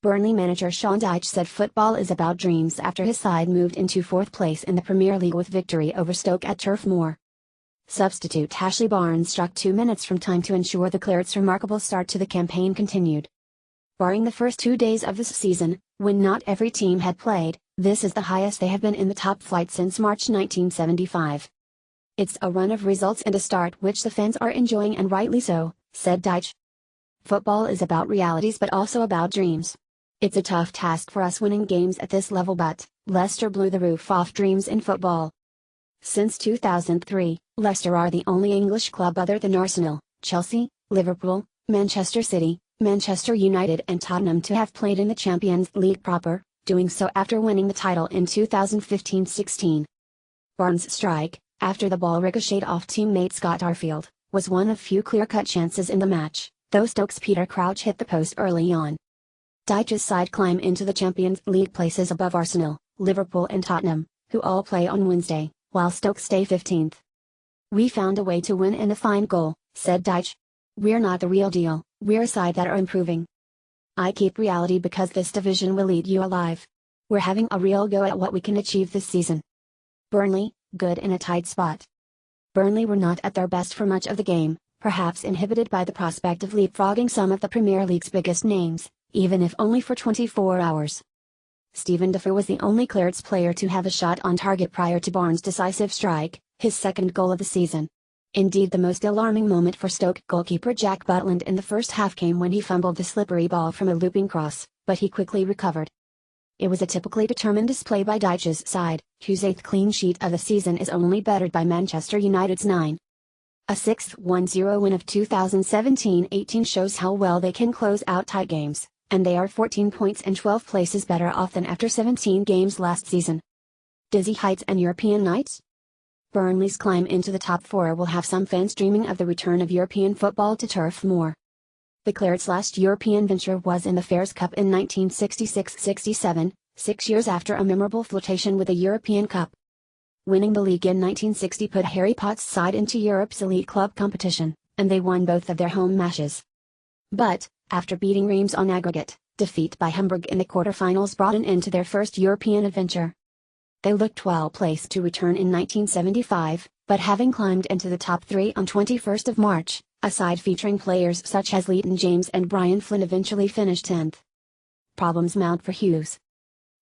Burnley manager Sean Dyche said football is about dreams after his side moved into fourth place in the Premier League with victory over Stoke at Turf Moor. Substitute Ashley Barnes struck 2 minutes from time to ensure the Clarets' remarkable start to the campaign continued. Barring the first 2 days of this season, when not every team had played, this is the highest they have been in the top flight since March 1975. It's a run of results and a start which the fans are enjoying, and rightly so, said Dyche. Football is about realities but also about dreams. It's a tough task for us winning games at this level, but Leicester blew the roof off dreams in football. Since 2003, Leicester are the only English club other than Arsenal, Chelsea, Liverpool, Manchester City, Manchester United and Tottenham to have played in the Champions League proper, doing so after winning the title in 2015-16. Barnes' strike, after the ball ricocheted off teammate Scott Arfield, was one of few clear-cut chances in the match, though Stoke's Peter Crouch hit the post early on. Dyche's side climb into the Champions League places above Arsenal, Liverpool and Tottenham, who all play on Wednesday, while Stoke stay 15th. "We found a way to win and a fine goal," said Dyche. "We're not the real deal, we're a side that are improving. I keep reality because this division will eat you alive. We're having a real go at what we can achieve this season." Burnley, good in a tight spot. Burnley were not at their best for much of the game, perhaps inhibited by the prospect of leapfrogging some of the Premier League's biggest names, even if only for 24 hours. Stephen Defoe was the only Clarets player to have a shot on target prior to Barnes' decisive strike, his second goal of the season. Indeed, the most alarming moment for Stoke goalkeeper Jack Butland in the first half came when he fumbled the slippery ball from a looping cross, but he quickly recovered. It was a typically determined display by Dyche's side, whose 8th clean sheet of the season is only bettered by Manchester United's 9. A 6-1-0 win of 2017-18 shows how well they can close out tight games, and they are 14 points and 12 places better off than after 17 games last season. Dizzy heights and European nights? Burnley's climb into the top 4 will have some fans dreaming of the return of European football to Turf Moor. The Clarets' last European venture was in the Fairs Cup in 1966-67, 6 years after a memorable flirtation with the European Cup. Winning the league in 1960 put Harry Potts' side into Europe's elite club competition, and they won both of their home matches. But, after beating Reims on aggregate, defeat by Hamburg in the quarter-finals brought an end to their first European adventure. They looked well placed to return in 1975, but having climbed into the top 3 on 21st of March, a side featuring players such as Leighton James and Brian Flynn eventually finished 10th. Problems mount for Hughes.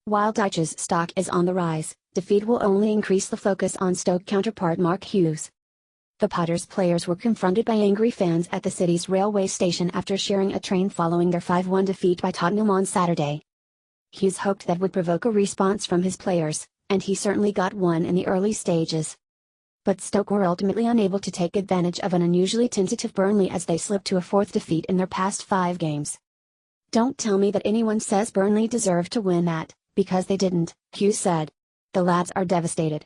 While Dyche's stock is on the rise, defeat will only increase the focus on Stoke counterpart Mark Hughes. The Potters players were confronted by angry fans at the city's railway station after sharing a train following their 5-1 defeat by Tottenham on Saturday. Hughes hoped that would provoke a response from his players, and he certainly got one in the early stages. But Stoke were ultimately unable to take advantage of an unusually tentative Burnley as they slipped to a 4th defeat in their past 5 games. "Don't tell me that anyone says Burnley deserved to win that, because they didn't," Hughes said. "The lads are devastated.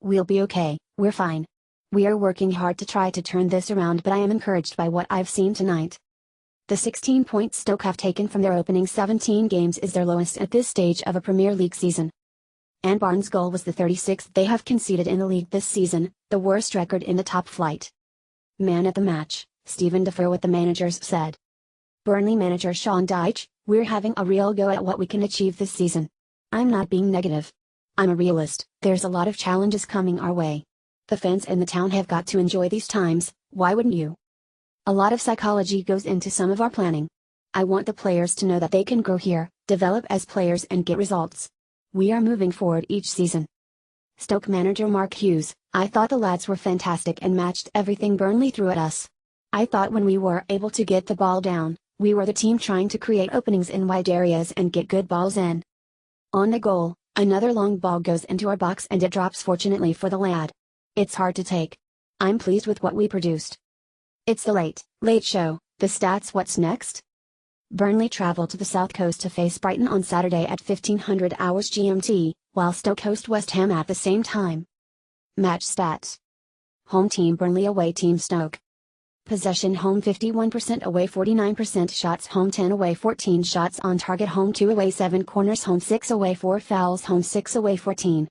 We'll be okay, we're fine. We are working hard to try to turn this around, but I am encouraged by what I've seen tonight." The 16 points Stoke have taken from their opening 17 games is their lowest at this stage of a Premier League season. And Barnes' goal was the 36th they have conceded in the league this season, the worst record in the top flight. Man at the match, Stephen Defoe with the managers said. Burnley manager Sean Dyche, "We're having a real go at what we can achieve this season. I'm not being negative. I'm a realist. There's a lot of challenges coming our way. The fans in the town have got to enjoy these times, why wouldn't you? A lot of psychology goes into some of our planning. I want the players to know that they can grow here, develop as players and get results. We are moving forward each season." Stoke manager Mark Hughes, "I thought the lads were fantastic and matched everything Burnley threw at us. I thought when we were able to get the ball down, we were the team trying to create openings in wide areas and get good balls in. On the goal, another long ball goes into our box and it drops fortunately for the lad. It's hard to take. I'm pleased with what we produced." It's the late show, the stats. What's next? Burnley travel to the south coast to face Brighton on Saturday at 1500 hours GMT, while Stoke host West Ham at the same time. Match stats. Home team Burnley, away team Stoke. Possession home 51%, away 49%, shots home 10, away 14, shots on target home 2, away 7, corners home 6, away 4, fouls home 6, away 14.